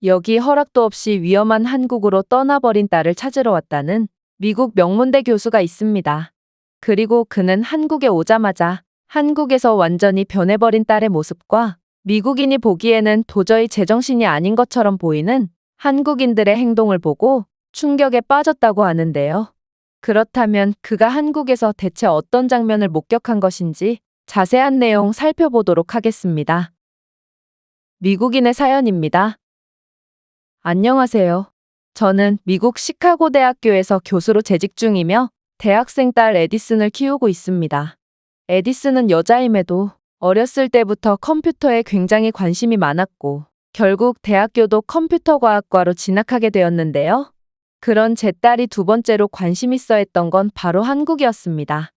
여기 허락도 없이 위험한 한국으로 떠나버린 딸을 찾으러 왔다는 미국 명문대 교수가 있습니다. 그리고 그는 한국에 오자마자 한국에서 완전히 변해버린 딸의 모습과 미국인이 보기에는 도저히 제정신이 아닌 것처럼 보이는 한국인들의 행동을 보고 충격에 빠졌다고 하는데요. 그렇다면 그가 한국에서 대체 어떤 장면을 목격한 것인지 자세한 내용 살펴보도록 하겠습니다. 미국인의 사연입니다. 안녕하세요. 저는 미국 시카고 대학교에서 교수로 재직 중이며 대학생 딸 에디슨을 키우고 있습니다. 에디슨은 여자임에도 어렸을 때부터 컴퓨터에 굉장히 관심이 많았고 결국 대학교도 컴퓨터과학과로 진학하게 되었는데요. 그런 제 딸이 두 번째로 관심 있어 했던 건 바로 한국이었습니다.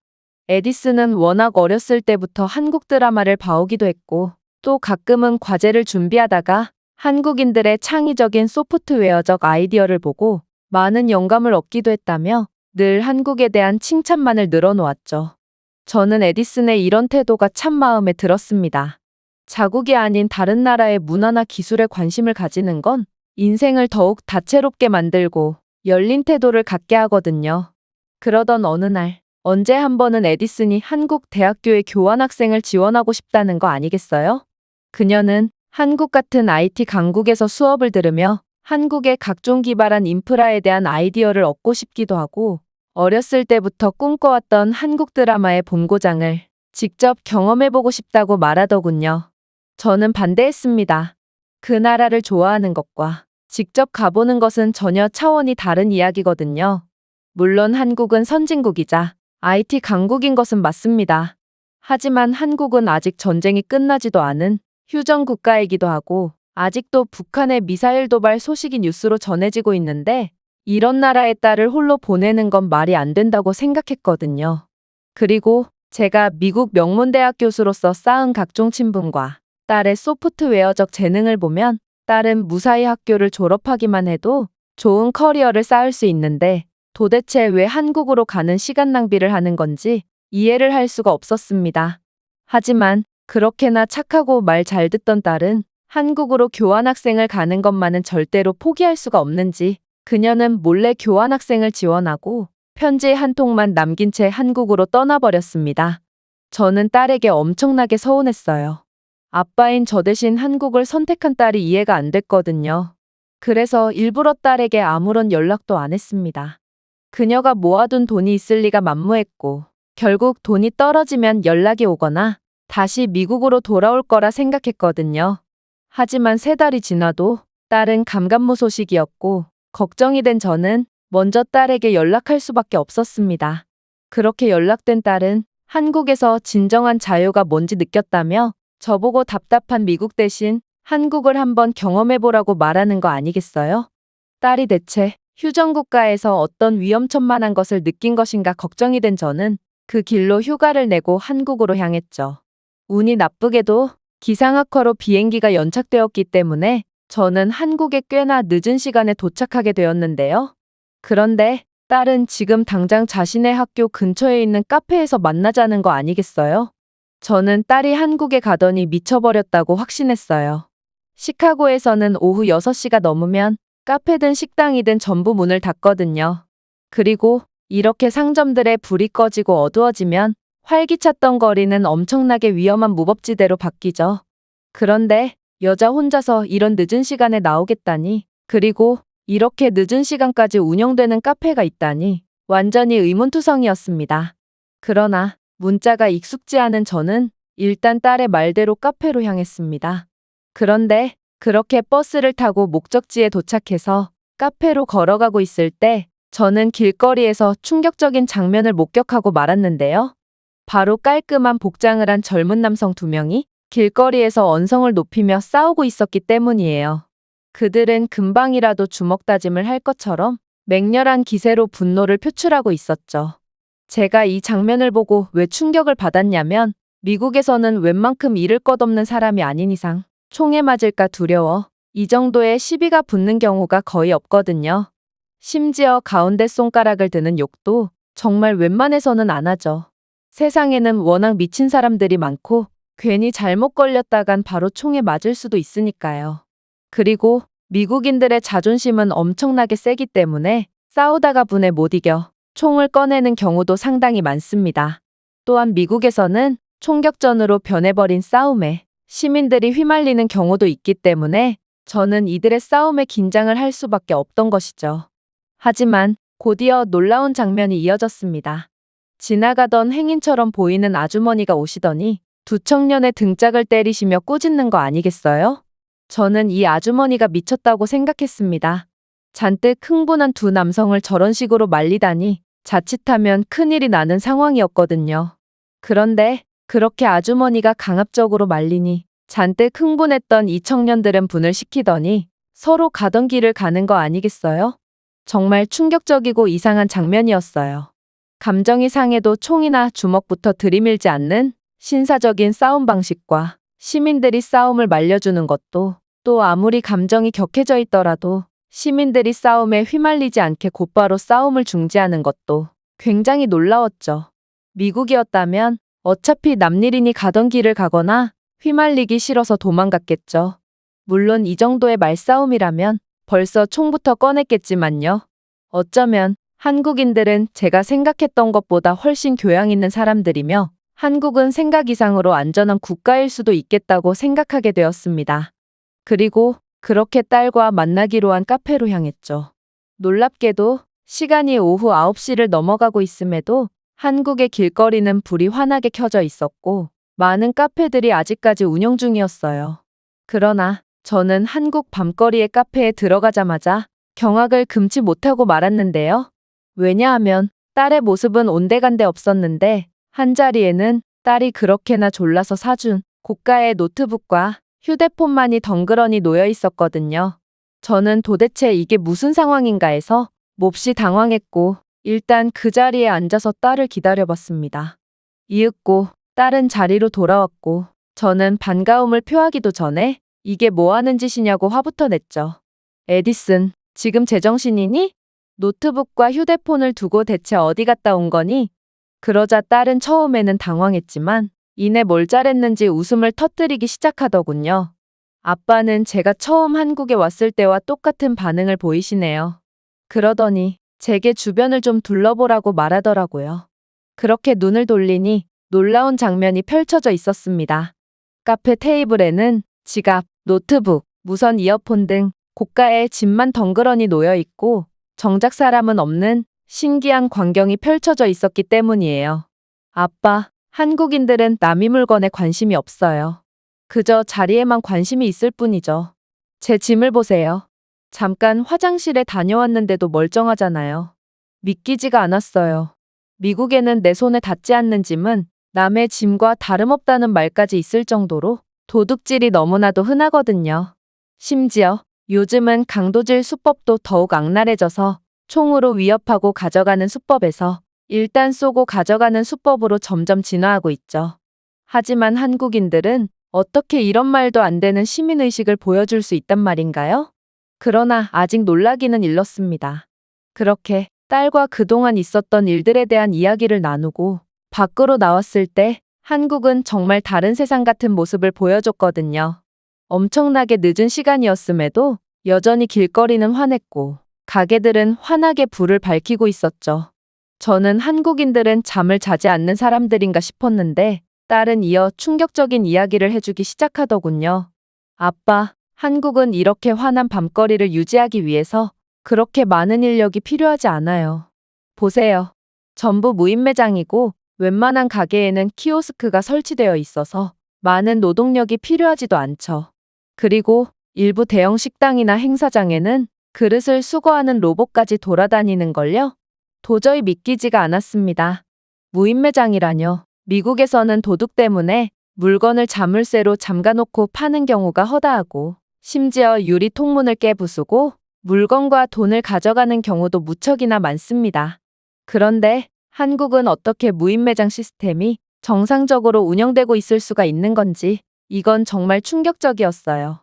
에디슨은 워낙 어렸을 때부터 한국 드라마를 봐오기도 했고 또 가끔은 과제를 준비하다가 한국인들의 창의적인 소프트웨어적 아이디어를 보고 많은 영감을 얻기도 했다며 늘 한국에 대한 칭찬만을 늘어놓았죠. 저는 에디슨의 이런 태도가 참 마음에 들었습니다. 자국이 아닌 다른 나라의 문화나 기술에 관심을 가지는 건 인생을 더욱 다채롭게 만들고 열린 태도를 갖게 하거든요. 그러던 어느 날, 언제 한 번은 에디슨이 한국 대학교에 교환학생을 지원하고 싶다는 거 아니겠어요? 그녀는 한국 같은 IT 강국에서 수업을 들으며 한국의 각종 기발한 인프라에 대한 아이디어를 얻고 싶기도 하고 어렸을 때부터 꿈꿔왔던 한국 드라마의 본고장을 직접 경험해보고 싶다고 말하더군요. 저는 반대했습니다. 그 나라를 좋아하는 것과 직접 가보는 것은 전혀 차원이 다른 이야기거든요. 물론 한국은 선진국이자 IT 강국인 것은 맞습니다. 하지만 한국은 아직 전쟁이 끝나지도 않은 휴전 국가이기도 하고 아직도 북한의 미사일 도발 소식이 뉴스로 전해지고 있는데 이런 나라의 딸을 홀로 보내는 건 말이 안 된다고 생각했거든요. 그리고 제가 미국 명문대학 교수로서 쌓은 각종 친분과 딸의 소프트웨어적 재능을 보면 딸은 무사히 학교를 졸업하기만 해도 좋은 커리어를 쌓을 수 있는데 도대체 왜 한국으로 가는 시간 낭비를 하는 건지 이해를 할 수가 없었습니다. 하지만 그렇게나 착하고 말 잘 듣던 딸은 한국으로 교환학생을 가는 것만은 절대로 포기할 수가 없는지 그녀는 몰래 교환학생을 지원하고 편지 한 통만 남긴 채 한국으로 떠나버렸습니다. 저는 딸에게 엄청나게 서운했어요. 아빠인 저 대신 한국을 선택한 딸이 이해가 안 됐거든요. 그래서 일부러 딸에게 아무런 연락도 안 했습니다. 그녀가 모아둔 돈이 있을 리가 만무했고 결국 돈이 떨어지면 연락이 오거나 다시 미국으로 돌아올 거라 생각했거든요. 하지만 3달이 지나도 딸은 감감무소식이었고 걱정이 된 저는 먼저 딸에게 연락할 수밖에 없었습니다. 그렇게 연락된 딸은 한국에서 진정한 자유가 뭔지 느꼈다며 저보고 답답한 미국 대신 한국을 한번 경험해보라고 말하는 거 아니겠어요? 딸이 대체 휴전국가에서 어떤 위험천만한 것을 느낀 것인가 걱정이 된 저는 그 길로 휴가를 내고 한국으로 향했죠. 운이 나쁘게도 기상악화로 비행기가 연착되었기 때문에 저는 한국에 꽤나 늦은 시간에 도착하게 되었는데요. 그런데 딸은 지금 당장 자신의 학교 근처에 있는 카페에서 만나자는 거 아니겠어요? 저는 딸이 한국에 가더니 미쳐버렸다고 확신했어요. 시카고에서는 오후 6시가 넘으면 카페든 식당이든 전부 문을 닫거든요. 그리고 이렇게 상점들의 불이 꺼지고 어두워지면 활기찼던 거리는 엄청나게 위험한 무법지대로 바뀌죠. 그런데 여자 혼자서 이런 늦은 시간에 나오겠다니, 그리고 이렇게 늦은 시간까지 운영되는 카페가 있다니 완전히 의문투성이었습니다. 그러나 문자가 익숙지 않은 저는 일단 딸의 말대로 카페로 향했습니다. 그런데 그렇게 버스를 타고 목적지에 도착해서 카페로 걸어가고 있을 때 저는 길거리에서 충격적인 장면을 목격하고 말았는데요. 바로 깔끔한 복장을 한 젊은 남성 2명이 길거리에서 언성을 높이며 싸우고 있었기 때문이에요. 그들은 금방이라도 주먹 다짐을 할 것처럼 맹렬한 기세로 분노를 표출하고 있었죠. 제가 이 장면을 보고 왜 충격을 받았냐면 미국에서는 웬만큼 잃을 것 없는 사람이 아닌 이상 총에 맞을까 두려워 이 정도의 시비가 붙는 경우가 거의 없거든요. 심지어 가운데 손가락을 드는 욕도 정말 웬만해서는 안 하죠. 세상에는 워낙 미친 사람들이 많고 괜히 잘못 걸렸다간 바로 총에 맞을 수도 있으니까요. 그리고 미국인들의 자존심은 엄청나게 세기 때문에 싸우다가 분에 못 이겨 총을 꺼내는 경우도 상당히 많습니다. 또한 미국에서는 총격전으로 변해버린 싸움에 시민들이 휘말리는 경우도 있기 때문에 저는 이들의 싸움에 긴장을 할 수밖에 없던 것이죠. 하지만 곧이어 놀라운 장면이 이어졌습니다. 지나가던 행인처럼 보이는 아주머니가 오시더니 두 청년의 등짝을 때리시며 꾸짖는 거 아니겠어요? 저는 이 아주머니가 미쳤다고 생각했습니다. 잔뜩 흥분한 두 남성을 저런 식으로 말리다니 자칫하면 큰일이 나는 상황이었거든요. 그런데 그렇게 아주머니가 강압적으로 말리니 잔뜩 흥분했던 이 청년들은 분을 시키더니 서로 가던 길을 가는 거 아니겠어요? 정말 충격적이고 이상한 장면이었어요. 감정이 상해도 총이나 주먹부터 들이밀지 않는 신사적인 싸움 방식과 시민들이 싸움을 말려주는 것도, 또 아무리 감정이 격해져 있더라도 시민들이 싸움에 휘말리지 않게 곧바로 싸움을 중지하는 것도 굉장히 놀라웠죠. 미국이었다면 어차피 남일이니 가던 길을 가거나 휘말리기 싫어서 도망갔겠죠. 물론 이 정도의 말싸움이라면 벌써 총부터 꺼냈겠지만요. 어쩌면 한국인들은 제가 생각했던 것보다 훨씬 교양 있는 사람들이며 한국은 생각 이상으로 안전한 국가일 수도 있겠다고 생각하게 되었습니다. 그리고 그렇게 딸과 만나기로 한 카페로 향했죠. 놀랍게도 시간이 오후 9시를 넘어가고 있음에도 한국의 길거리는 불이 환하게 켜져 있었고 많은 카페들이 아직까지 운영 중이었어요. 그러나 저는 한국 밤거리의 카페에 들어가자마자 경악을 금치 못하고 말았는데요. 왜냐하면 딸의 모습은 온데간데 없었는데 한자리에는 딸이 그렇게나 졸라서 사준 고가의 노트북과 휴대폰만이 덩그러니 놓여 있었거든요. 저는 도대체 이게 무슨 상황인가 해서 몹시 당황했고 일단 그 자리에 앉아서 딸을 기다려봤습니다. 이윽고 딸은 자리로 돌아왔고 저는 반가움을 표하기도 전에 이게 뭐 하는 짓이냐고 화부터 냈죠. 에디슨, 지금 제정신이니? 노트북과 휴대폰을 두고 대체 어디 갔다 온 거니? 그러자 딸은 처음에는 당황했지만 이내 뭘 잘했는지 웃음을 터뜨리기 시작하더군요. 아빠는 제가 처음 한국에 왔을 때와 똑같은 반응을 보이시네요. 그러더니 제게 주변을 좀 둘러보라고 말하더라고요. 그렇게 눈을 돌리니 놀라운 장면이 펼쳐져 있었습니다. 카페 테이블에는 지갑, 노트북, 무선 이어폰 등 고가의 짐만 덩그러니 놓여 있고 정작 사람은 없는 신기한 광경이 펼쳐져 있었기 때문이에요. 아빠, 한국인들은 남의 물건에 관심이 없어요. 그저 자리에만 관심이 있을 뿐이죠. 제 짐을 보세요. 잠깐 화장실에 다녀왔는데도 멀쩡하잖아요. 믿기지가 않았어요. 미국에는 내 손에 닿지 않는 짐은 남의 짐과 다름없다는 말까지 있을 정도로 도둑질이 너무나도 흔하거든요. 심지어 요즘은 강도질 수법도 더욱 악랄해져서 총으로 위협하고 가져가는 수법에서 일단 쏘고 가져가는 수법으로 점점 진화하고 있죠. 하지만 한국인들은 어떻게 이런 말도 안 되는 시민의식을 보여줄 수 있단 말인가요? 그러나 아직 놀라기는 일렀습니다. 그렇게 딸과 그동안 있었던 일들에 대한 이야기를 나누고 밖으로 나왔을 때 한국은 정말 다른 세상 같은 모습을 보여줬거든요. 엄청나게 늦은 시간이었음에도 여전히 길거리는 환했고 가게들은 환하게 불을 밝히고 있었죠. 저는 한국인들은 잠을 자지 않는 사람들인가 싶었는데 딸은 이어 충격적인 이야기를 해주기 시작하더군요. 아빠, 한국은 이렇게 환한 밤거리를 유지하기 위해서 그렇게 많은 인력이 필요하지 않아요. 보세요. 전부 무인 매장이고 웬만한 가게에는 키오스크가 설치되어 있어서 많은 노동력이 필요하지도 않죠. 그리고 일부 대형 식당이나 행사장에는 그릇을 수거하는 로봇까지 돌아다니는걸요? 도저히 믿기지가 않았습니다. 무인 매장이라뇨. 미국에서는 도둑 때문에 물건을 자물쇠로 잠가놓고 파는 경우가 허다하고 심지어 유리 통문을 깨부수고 물건과 돈을 가져가는 경우도 무척이나 많습니다. 그런데 한국은 어떻게 무인 매장 시스템이 정상적으로 운영되고 있을 수가 있는 건지 이건 정말 충격적이었어요.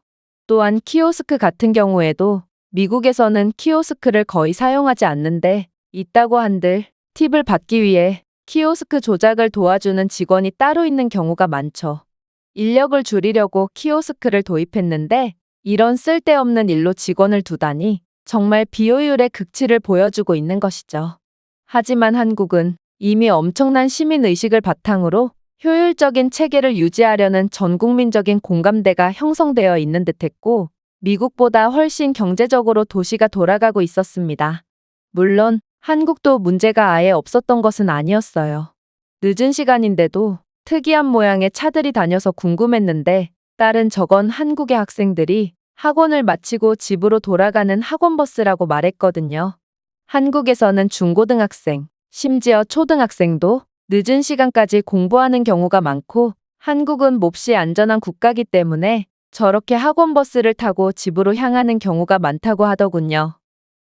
또한 키오스크 같은 경우에도 미국에서는 키오스크를 거의 사용하지 않는데 있다고 한들 팁을 받기 위해 키오스크 조작을 도와주는 직원이 따로 있는 경우가 많죠. 인력을 줄이려고 키오스크를 도입했는데 이런 쓸데없는 일로 직원을 두다니 정말 비효율의 극치를 보여주고 있는 것이죠. 하지만 한국은 이미 엄청난 시민의식을 바탕으로 효율적인 체계를 유지하려는 전국민적인 공감대가 형성되어 있는 듯했고, 미국보다 훨씬 경제적으로 도시가 돌아가고 있었습니다. 물론 한국도 문제가 아예 없었던 것은 아니었어요. 늦은 시간인데도 특이한 모양의 차들이 다녀서 궁금했는데, 딸은 저건 한국의 학생들이 학원을 마치고 집으로 돌아가는 학원버스라고 말했거든요. 한국에서는 중고등학생, 심지어 초등학생도 늦은 시간까지 공부하는 경우가 많고, 한국은 몹시 안전한 국가이기 때문에 저렇게 학원버스를 타고 집으로 향하는 경우가 많다고 하더군요.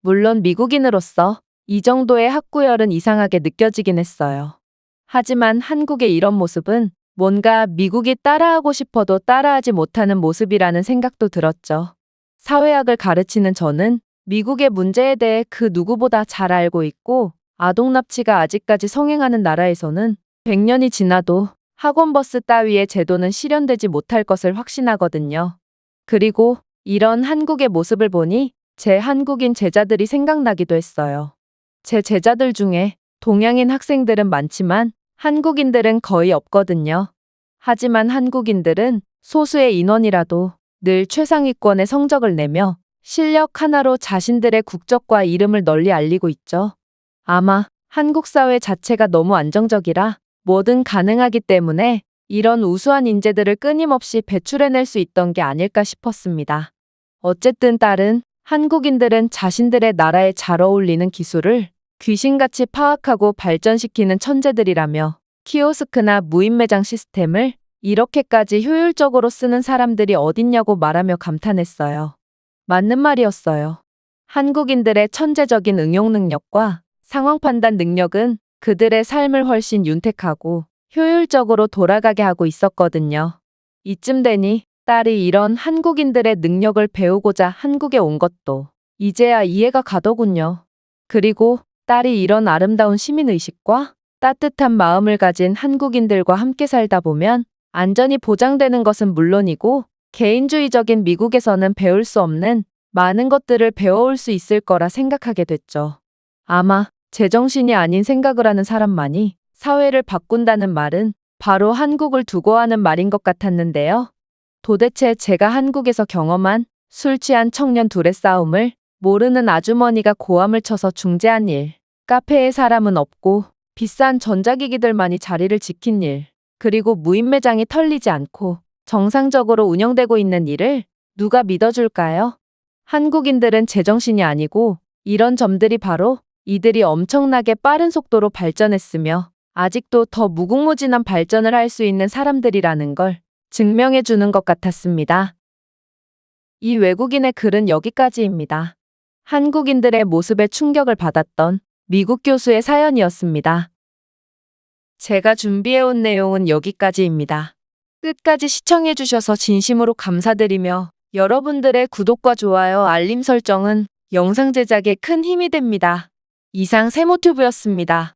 물론 미국인으로서 이 정도의 학구열은 이상하게 느껴지긴 했어요. 하지만 한국의 이런 모습은 뭔가 미국이 따라하고 싶어도 따라하지 못하는 모습이라는 생각도 들었죠. 사회학을 가르치는 저는 미국의 문제에 대해 그 누구보다 잘 알고 있고, 아동 납치가 아직까지 성행하는 나라에서는 100년이 지나도 학원버스 따위의 제도는 실현되지 못할 것을 확신하거든요. 그리고 이런 한국의 모습을 보니 제 한국인 제자들이 생각나기도 했어요. 제 제자들 중에 동양인 학생들은 많지만 한국인들은 거의 없거든요. 하지만 한국인들은 소수의 인원이라도 늘 최상위권의 성적을 내며 실력 하나로 자신들의 국적과 이름을 널리 알리고 있죠. 아마 한국 사회 자체가 너무 안정적이라 뭐든 가능하기 때문에 이런 우수한 인재들을 끊임없이 배출해낼 수 있던 게 아닐까 싶었습니다. 어쨌든 딸은 한국인들은 자신들의 나라에 잘 어울리는 기술을 귀신같이 파악하고 발전시키는 천재들이라며, 키오스크나 무인 매장 시스템을 이렇게까지 효율적으로 쓰는 사람들이 어딨냐고 말하며 감탄했어요. 맞는 말이었어요. 한국인들의 천재적인 응용 능력과 상황 판단 능력은 그들의 삶을 훨씬 윤택하고 효율적으로 돌아가게 하고 있었거든요. 이쯤 되니 딸이 이런 한국인들의 능력을 배우고자 한국에 온 것도 이제야 이해가 가더군요. 그리고 딸이 이런 아름다운 시민의식과 따뜻한 마음을 가진 한국인들과 함께 살다 보면 안전이 보장되는 것은 물론이고, 개인주의적인 미국에서는 배울 수 없는 많은 것들을 배워올 수 있을 거라 생각하게 됐죠. 아마 제정신이 아닌 생각을 하는 사람만이 사회를 바꾼다는 말은 바로 한국을 두고 하는 말인 것 같았는데요. 도대체 제가 한국에서 경험한 술 취한 청년 둘의 싸움을 모르는 아주머니가 고함을 쳐서 중재한 일, 카페에 사람은 없고 비싼 전자기기들만이 자리를 지킨 일, 그리고 무인 매장이 털리지 않고 정상적으로 운영되고 있는 일을 누가 믿어줄까요? 한국인들은 제정신이 아니고 이런 점들이 바로 이들이 엄청나게 빠른 속도로 발전했으며 아직도 더 무궁무진한 발전을 할 수 있는 사람들이라는 걸 증명해 주는 것 같았습니다. 이 외국인의 글은 여기까지입니다. 한국인들의 모습에 충격을 받았던 미국 교수의 사연이었습니다. 제가 준비해온 내용은 여기까지입니다. 끝까지 시청해 주셔서 진심으로 감사드리며 여러분들의 구독과 좋아요, 알림 설정은 영상 제작에 큰 힘이 됩니다. 이상 세모튜브였습니다.